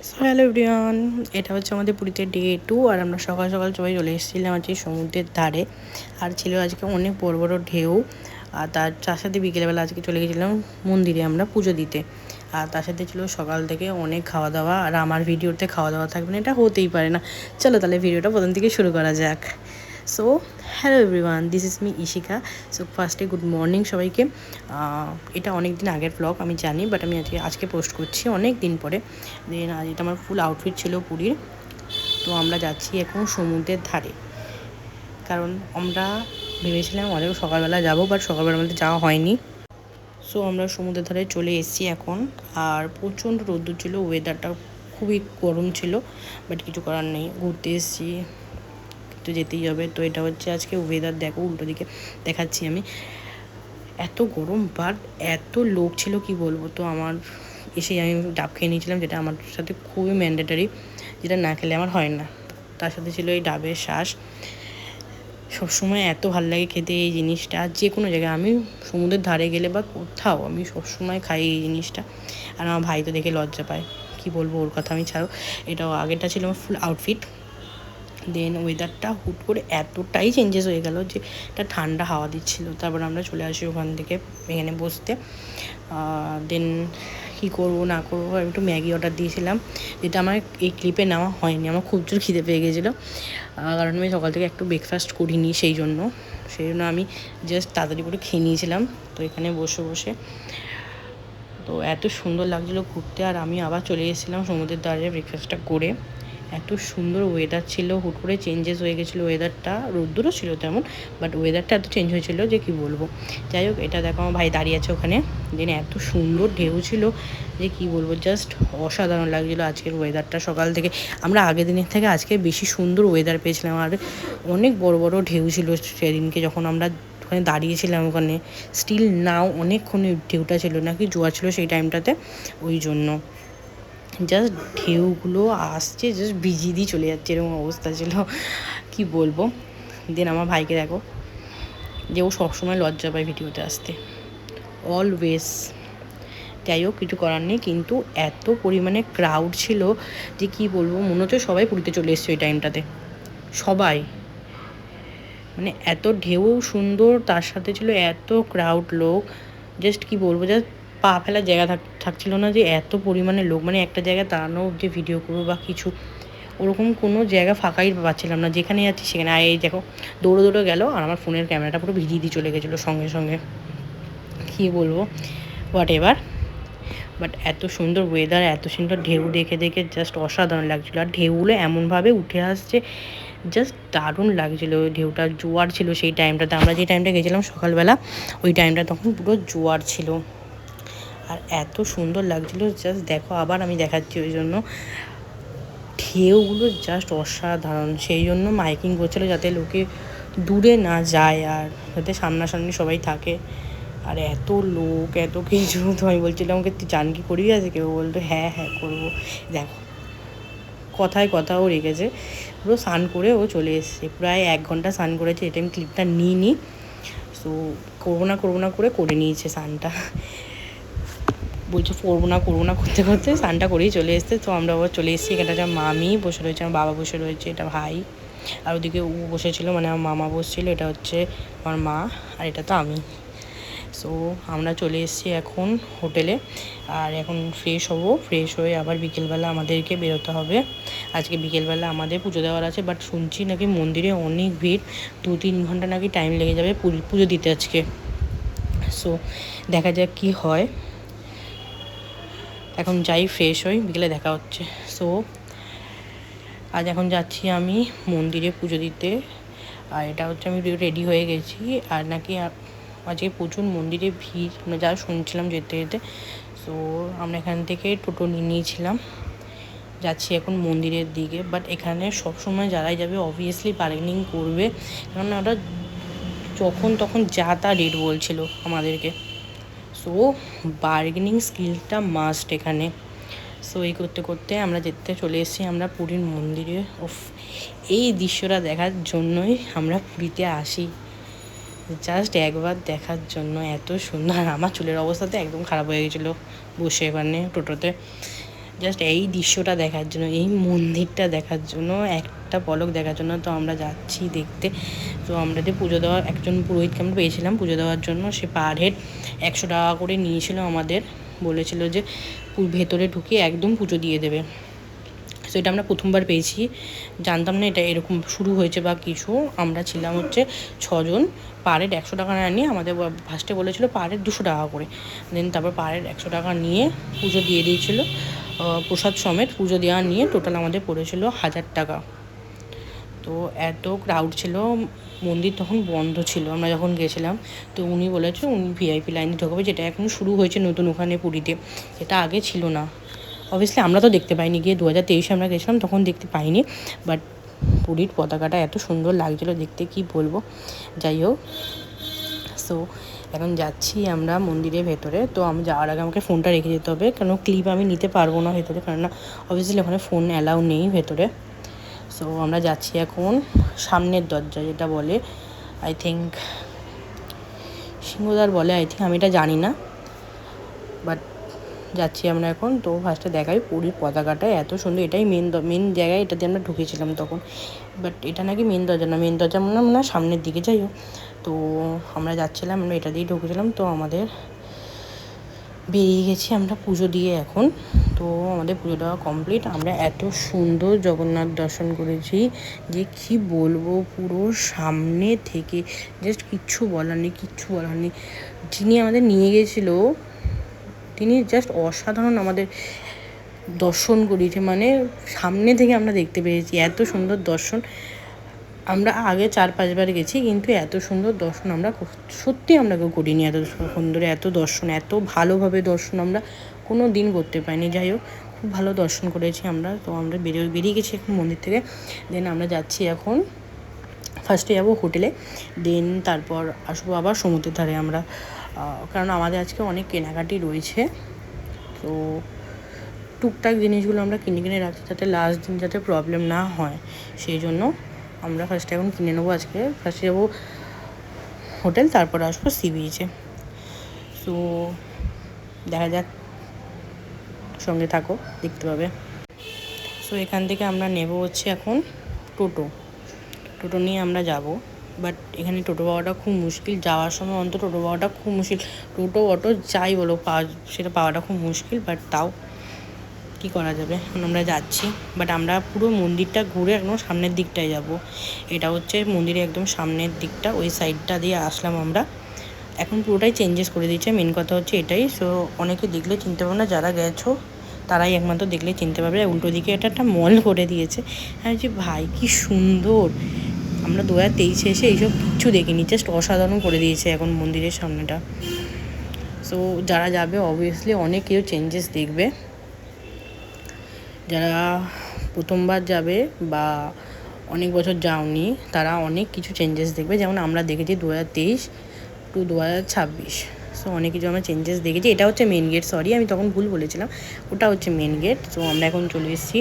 So hello everyone, এটা হচ্ছে আমাদের পুরীতে ডে 2 আর আমরা সকাল সকাল সবাই চলে এসেছিলাম আজকে সমুদ্রের ধারে। আর ছিল আজকে অনেক বড় বড় ঢেউ। আর তার সাথে বিকেলবেলা আজকে চলে গেছিলাম মন্দিরে আমরা পুজো দিতে। আর তার সাথে ছিল সকাল থেকে অনেক খাওয়া দাওয়া। আর আমার ভিডিওতে খাওয়া দাওয়া থাকবে না এটা হতেই পারে না। চলো তাহলে ভিডিওটা প্রথম থেকে শুরু করা যাক। So hello everyone, this is me Ishika. So ফার্স্টে গুড মর্নিং সবাইকে। এটা অনেক দিন আগের ব্লগ আমি জানি, বাট আমি আজকে পোস্ট করছি অনেক দিন পরে। দেন আজ এটা আমার ফুল আউটফিট ছিল পুরীর। তো আমরা যাচ্ছি এখন সমুদ্রের ধারে, কারণ আমরা ভেবেছিলাম অনেক সকালবেলা যাবো, বাট সকালবেলা আমাদের যাওয়া হয়নি। সো আমরা সমুদ্রের ধারে চলে এসেছি এখন। আর প্রচণ্ড রোদ্দুর ছিল, ওয়েদারটা খুবই গরম ছিল, বাট কিছু করার নেই, ঘুরতে এসেছি তো যেতেই হবে। তো এটা হচ্ছে আজকে ওয়েদার, দেখো উল্টো দিকে দেখাচ্ছি আমি। এত গরম, বাট এত লোক ছিল কি বলবো। তো আমার এসে আমি ডাব খেয়ে নিয়েছিলাম, যেটা আমার সাথে খুবই ম্যান্ডেটারি, যেটা না খেলে আমার হয় না। তার সাথে ছিল এই ডাবের শ্বাস। সবসময় এত ভালো লাগে খেতে এই জিনিসটা, যে কোনো জায়গায় আমি সমুদ্রের ধারে গেলে বা কোথাও আমি সবসময় খাই এই জিনিসটা। আর আমার ভাই তো দেখে লজ্জা পায়, কি বলবো ওর কথা, আমি ছাড়ো। এটাও আগেরটা ছিল আমার ফুল আউটফিট। দেন ওয়েদারটা হুট করে এতটাই চেঞ্জেস হয়ে গেল যে একটা ঠান্ডা হাওয়া দিচ্ছিল। তারপর আমরা চলে আসি ওখান থেকে এখানে বসতে। দেন কী করবো না করবো, আমি একটু ম্যাগি অর্ডার দিয়েছিলাম, যেটা আমার এই ক্লিপে নেওয়া হয়নি। আমার খুব জোর খিদে পেয়ে গেছিলো, কারণ আমি সকাল থেকে একটু ব্রেকফাস্ট করিনি, সেই জন্য আমি জাস্ট তাড়াতাড়ি করে খেয়ে নিয়েছিলাম। তো এখানে বসে বসে তো এত সুন্দর লাগছিলো ঘুরতে। আর আমি আবার চলে এসেছিলাম সমুদ্রের ধারে ব্রেকফাস্টটা করে। এত সুন্দর ওয়েদার ছিল, হুট করে চেঞ্জেস হয়ে গেছিলো ওয়েদারটা। রোদ্দুরও ছিল তেমন, বাট ওয়েদারটা এত চেঞ্জ হয়েছিল যে কী বলবো। যাই হোক, এটা দেখো আমার ভাই দাঁড়িয়ে আছে ওখানে। দেন এত সুন্দর ঢেউ ছিল যে কী বলবো, জাস্ট অসাধারণ লাগছিলো আজকের ওয়েদারটা। সকাল থেকে আমরা আগের দিনের থেকে আজকে বেশি সুন্দর ওয়েদার পেয়েছিলাম। আর অনেক বড় বড় ঢেউ ছিল সেদিনকে যখন আমরা ওখানে দাঁড়িয়েছিলাম। ওখানে স্টিল নাও অনেকক্ষণ ঢেউটা ছিল, নাকি জোয়ার ছিল সেই টাইমটাতে, ওই জন্য জাস্ট ঢেউগুলো আসছে, জাস্ট ভিজিয়ে দিয়ে চলে যাচ্ছে, এরকম অবস্থা ছিল, কি বলবো। দেন আমার ভাইকে দেখো, যে ও সবসময় লজ্জা পায় ভিডিওতে আসতে, অলওয়েজ। যাই হোক, কিছু করার নেই। কিন্তু এত পরিমাণে ক্রাউড ছিল যে কী বলবো, মনে হচ্ছে সবাই পুরীতে চলে এসছে ওই টাইমটাতে, সবাই। মানে এত ঢেউ সুন্দর, তার সাথে ছিল এত ক্রাউড লোক, জাস্ট কি বলবো, জাস্ট পা ফেলার জায়গা থাকছিল না, যে এত পরিমাণে লোক। মানে একটা জায়গায় দাঁড়ানো যে ভিডিও করবো বা কিছু, ওরকম কোনো জায়গা ফাঁকাই পাচ্ছিলাম না। যেখানে যাচ্ছি সেখানে এই দেখো দৌড়ে দৌড়ে গেল, আর আমার ফোনের ক্যামেরাটা পুরো ভিজিয়ে দিয়ে চলে গেছিলো সঙ্গে সঙ্গে, কী বলবো, হোয়াট এভার। বাট এত সুন্দর ওয়েদার, এত সুন্দর ঢেউ দেখে দেখে জাস্ট অসাধারণ লাগছিলো। আর ঢেউগুলো এমনভাবে উঠে আসছে, জাস্ট দারুণ লাগছিলো। ঢেউটা জোয়ার ছিল সেই টাইমটাতে, আমরা যে টাইমটা গেছিলাম সকালবেলা, ওই টাইমটা তখন পুরো জোয়ার ছিল। আর এত সুন্দর লাগছিলো, জাস্ট দেখো, আবার আমি দেখাচ্ছি, ওই জন্য ঢেউগুলো জাস্ট অসাধারণ। সেই জন্য মাইকিং করছিলো যাতে লোকে দূরে না যায়, আর যাতে সামনাসামনি সবাই থাকে। আর এত লোক, এত কিছু, তো আমি বলছিলাম ওকে, তুই চান কি করবি আছে? কেউ বলতো হ্যাঁ হ্যাঁ করবো। দেখো কথায় কথাও রেখেছে, পুরো স্নান করে ও চলে এসছে, প্রায় 1 ঘন্টা স্নান করেছে। এটা আমি ক্লিপটা নিই। সো করবো না করে নিয়েছে স্নানটা, বলছে করবো না করতে করতে স্নানটা করেই চলে এসছে। তো আমরা আবার চলে এসেছি। এখানটা আমার মামি বসে রয়েছে, আমার বাবা বসে রয়েছে, এটা ভাই, আর ওদিকে ও বসেছিল, মানে আমার মামা বসছিল, এটা হচ্ছে আমার মা, আর এটা তো আমি। সো আমরা চলে এসেছি এখন হোটেলে। আর এখন ফ্রেশ হবো, ফ্রেশ হয়ে আবার বিকেলবেলা আমাদেরকে বেরোতে হবে। আজকে বিকেলবেলা আমাদের পুজো দেওয়ার আছে, বাট শুনছি নাকি মন্দিরে অনেক ভিড়, 2-3 ঘন্টা নাকি টাইম লেগে যাবে পুজো দিতে আজকে। সো দেখা যাক কী হয়। এখন যাই, ফ্রেশ হই, বিকেলে দেখা হচ্ছে। সো আজ এখন যাচ্ছি আমি মন্দিরে পুজো দিতে। আর এটা হচ্ছে আমি রেডি হয়ে গেছি। আর নাকি আজকে প্রচুর মন্দিরে ভিড়, আমরা যা শুনছিলাম যেতে যেতে। সো আমরা এখান থেকে টোটো নিয়ে নিয়েছিলাম, যাচ্ছি এখন মন্দিরের দিকে। বাট এখানে সবসময় যারাই যাবে অবভিয়াসলি বার্গেনিং করবে, কারণ ওরা যখন তখন যা তা রেট বলছিল আমাদেরকে। সো বার্গেনিং স্কিলটা মাস্ট এখানে। সো এই করতে করতে আমরা যেতে চলে এসেছি আমরা পুরীর মন্দিরে। এই দৃশ্যটা দেখার জন্যই আমরা পুরীতে আসি, জাস্ট একবার দেখার জন্য। এত সুন্দর। আমার চুলের অবস্থা তো একদম খারাপ হয়ে গেছিলো বসে এখানে টোটোতে। জাস্ট এই দৃশ্যটা দেখার জন্য, এই মন্দিরটা দেখার জন্য, একটা পলক দেখার জন্য তো আমরা যাচ্ছি দেখতে। তো আমরা যে পুজো দেওয়ার একজন পুরোহিতকে আমরা পেয়েছিলাম পুজো দেওয়ার জন্য, সে পার হেড 100 টাকা করে নিয়েছিল আমাদের, বলেছিল যে ভেতরে ঢুকে একদম পুজো দিয়ে দেবে। সো এটা আমরা প্রথমবার পেয়েছি, জানতাম না এটা এরকম শুরু হয়েছে বা কিছু। আমরা ছিলাম হচ্ছে 6 জন, পার হেড 100 টাকা না নিয়ে, আমাদের ফার্স্টে বলেছিল পার হেড 200 টাকা করে, দেন তারপর পার হেড 100 টাকা নিয়ে পুজো দিয়ে দিয়েছিল, প্রসাদ সমেত পুজো দেওয়া নিয়ে টোটাল আমাদের পড়েছিল 1000 টাকা। তো এত ক্রাউড ছিল, মন্দির তখন বন্ধ ছিল আমরা যখন গেছিলাম। তো উনি বলেছে উনি ভিআইপি লাইনে ঢোকাবে, যেটা এখন শুরু হয়েছে নতুন ওখানে পুরীতে, এটা আগে ছিল না। অবভিয়াসলি আমরা তো দেখতে পাইনি, গিয়ে 2023 আমরা গেছিলাম তখন দেখতে পাইনি, বাট পুরীর পতাকাটা এত সুন্দর লাগছিলো দেখতে, কি বলবো। যাই হোক, সো এখন যাচ্ছি আমরা মন্দিরের ভেতরে। তো আমি যাওয়ার আগে আমাকে ফোনটা রেখে যেতে হবে, কারণ ক্লিপ আমি নিতে পারবো না ভেতরে, কারণ অবভিয়াসলি ওখানে ফোন অ্যালাউ নেই ভেতরে। সো আমরা যাচ্ছি এখন সামনের দরজা, যেটা বলে আই থিঙ্ক সিংহদ্বার বলে, আই থিঙ্ক, আমি এটা জানি না, বাট যাচ্ছি আমরা এখন। তো ফার্স্টে দেখাই পুরীর পতাকাটা এত সুন্দর, এটাই মেন জায়গায়, এটাতে আমরা ঢুকেছিলাম তখন, বাট এটা নাকি মেন দরজা না, মেন দরজা মনে না সামনের দিকে। যাই হোক, তো আমরা যাচ্ছিলাম, আমরা এটা দিয়েই ঢুকেছিলাম। তো আমাদের বেরিয়ে গেছি আমরা পুজো দিয়ে এখন। তো আমাদের পুজো দেওয়া কমপ্লিট, আমরা এত সুন্দর জগন্নাথ দর্শন করেছি যে কি বলবো, পুরো সামনে থেকে জাস্ট কিচ্ছু বলার নেই। যিনি আমাদের নিয়ে গেছিলো তিনি জাস্ট অসাধারণ আমাদের দর্শন করিয়েছে, মানে সামনে থেকে আমরা দেখতে পেয়েছি এত সুন্দর দর্শন। আমরা আগে 4-5 বার গেছি, কিন্তু এত সুন্দর দর্শন আমরা সত্যি আমরা কেউ করিনি, এত সুন্দর এত দর্শন, এত ভালোভাবে দর্শন আমরা কোনো দিন করতে পারিনি। যাই হোক, খুব ভালো দর্শন করেছি আমরা। তো আমরা বেরিয়ে গেছি এখন মন্দির থেকে। দেন আমরা যাচ্ছি এখন, ফার্স্টে যাবো হোটেলে, দেন তারপর আসবো আবার সমুদ্রের ধারে আমরা, কারণ আমাদের আজকে অনেক কেনাকাটি রয়েছে। তো টুকটাক জিনিসগুলো আমরা কিনে রাখছি, যাতে লাস্ট দিন যাতে প্রবলেম না হয়, সেই জন্য আমরা ফার্স্টে এখন কিনে নেবো। আজকে ফার্স্টে যাবো হোটেল, তারপর আসবো সি বিচে। সো দেখা যাক, সঙ্গে থাকো, দেখতে পাবে। সো এখান থেকে আমরা নেব হচ্ছে এখন টোটো নিয়ে আমরা যাব, বাট এখানে টোটো পাওয়াটা খুব মুশকিল, যাওয়ার সময় অন্তত টোটো পাওয়াটা খুব মুশকিল। টোটো অটো যাই বলো সেটা পাওয়াটা খুব মুশকিল, বাট তাও কী করা যাবে। এখন আমরা যাচ্ছি, বাট আমরা পুরো মন্দিরটা ঘুরে একদম সামনের দিকটায় যাব। এটা হচ্ছে মন্দিরের একদম সামনের দিকটা, ওই সাইডটা দিয়ে আসলাম আমরা। এখন পুরোটাই চেঞ্জেস করে দিয়েছে, মেন কথা হচ্ছে এটাই। সো অনেকে দেখলে চিনতে পারবে না, যারা গেছো তারাই একমাত্র দেখলে চিনতে পারবে। উল্টো দিকে এটা একটা মল করে দিয়েছে। হ্যাঁ, যে ভাই কি সুন্দর, আমরা 2023 এসে এইসব কিচ্ছু দেখিনি, জাস্ট অসাধারণ করে দিয়েছে এখন মন্দিরের সামনেটা। সো যারা যাবে অবভিয়াসলি অনেক কিছু চেঞ্জেস দেখবে, যারা প্রথমবার যাবে বা অনেক বছর যাওনি তারা অনেক কিছু চেঞ্জেস দেখবে, যেমন আমরা দেখেছি 2023 টু 2026। সো অনেক কিছু আমরা চেঞ্জেস দেখেছি। এটা হচ্ছে মেন গেট, সরি আমি তখন ভুল বলেছিলাম, ওটা হচ্ছে মেন গেট। সো আমরা এখন চলে এসেছি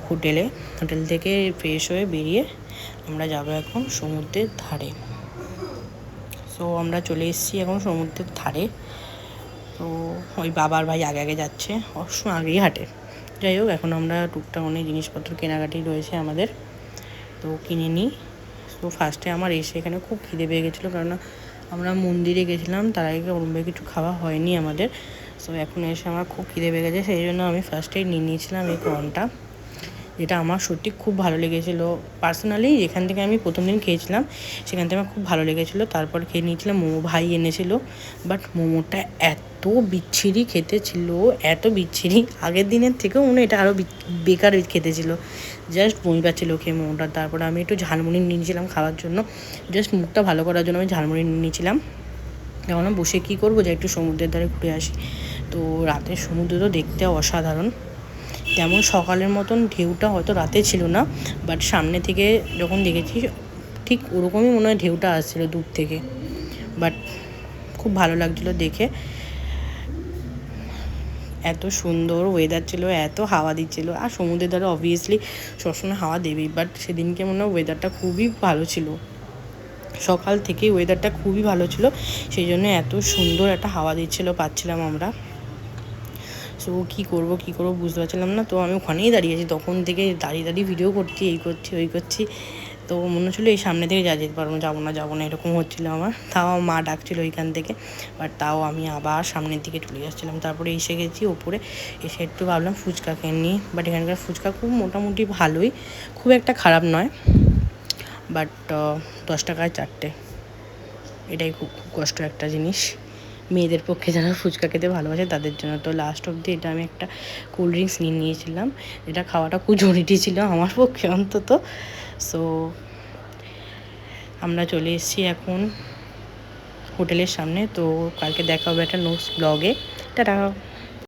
হোটেল থেকে ফ্রেশ হয়ে বেরিয়ে আমরা যাব এখন সমুদ্রের ধারে। সো আমরা চলে এসেছি এখন সমুদ্রের ধারে। তো ওই বাবার ভাই আগে যাচ্ছে, অবশ্য আগেই হাঁটে। যাই হোক, এখন আমরা টুকটাক অনেক জিনিসপত্র কেনাকাটি রয়েছে আমাদের, তো কিনে নিই। তো ফার্স্টে আমার এসে এখানে খুব খিদে পেয়ে গেছিলো, কারণ আমরা মন্দিরে গেছিলাম, তার আগে ওরমভাবে কিছু খাওয়া হয়নি আমাদের। সো এখন এসে আমার খুব খিদে পেয়ে গেছে, সেই জন্য আমি ফার্স্টেই নিয়ে নিয়েছিলাম এই কর্নটা, যেটা আমার সত্যি খুব ভালো লেগেছিলো। পার্সোনালি যেখান থেকে আমি প্রথম দিন খেয়েছিলাম সেখান থেকে আমার খুব ভালো লেগেছিলো। তারপর খেয়ে নিয়েছিলাম মোমো, ভাই এনেছিল, বাট মোমোটা এত বিচ্ছিরি খেতে ছিল, এত বিচ্ছিরি, আগের দিনের থেকেও মনে এটা আরও বেকার খেতে ছিল, জাস্ট বমি পাচ্ছিলো খেয়ে মোমোটা। তারপর আমি একটু ঝালমুড়ি নিয়েছিলাম খাওয়ার জন্য, জাস্ট মুখটা ভালো করার জন্য আমি ঝালমুড়ি নিয়েছিলাম। যেমন বসে কী করবো, যে একটু সমুদ্রের ধারে ঘুরে আসি। তো রাতের সমুদ্র তো দেখতে অসাধারণ, তেমন সকালের মতন ঢেউটা হয়তো রাতে ছিল না, বাট সামনে থেকে যখন দেখেছি ঠিক ওরকমই মনে হয় ঢেউটা আসছিলো দূর থেকে, বাট খুব ভালো লাগছিলো দেখে। এত সুন্দর ওয়েদার ছিল, এত হাওয়া দিচ্ছিলো, আর সমুদ্রের ধারে অবভিয়াসলি সবসময় হাওয়া দেবেই, বাট সেদিনকে মনে হয় ওয়েদারটা খুবই ভালো ছিল, সকাল থেকেই ওয়েদারটা খুবই ভালো ছিল, সেই জন্য এত সুন্দর একটা হাওয়া দিচ্ছিলো পাচ্ছিলাম আমরা। সো কী করবো বুঝতে পারছিলাম না। তো আমি ওখানেই দাঁড়িয়েছি, তখন থেকে দাঁড়িয়ে ভিডিও করছি, এই করছি ওই করছি। তো মনে হচ্ছিলো এই সামনে থেকে যেতে পারবো, যাবো না এরকম হচ্ছিলো আমার। তাও মা ডাকছিলো ওইখান থেকে, বাট তাও আমি আবার সামনের দিকে চলে যাচ্ছিলাম। তারপরে এসে গেছি ওপরে, এসে একটু ভাবলাম ফুচকা খেয়ে নিই। বাট এখানকার ফুচকা খুব মোটামুটি ভালোই, খুব একটা খারাপ নয়। বাট 10 টাকায় 4টে, এটাই খুব কষ্ট একটা জিনিস মেয়েদের পক্ষে, যারা ফুচকা খেতে ভালোবাসে তাদের জন্য। তো লাস্ট অবধি এটা আমি একটা কোল্ড ড্রিঙ্কস নিয়েছিলাম, এটা খাওয়াটা খুব জরুরি ছিল আমার পক্ষে অন্তত। সো আমরা চলে এসেছি এখন হোটেলের সামনে। তো কালকে দেখা হবে একটা নেক্সট ব্লগে। টাটা।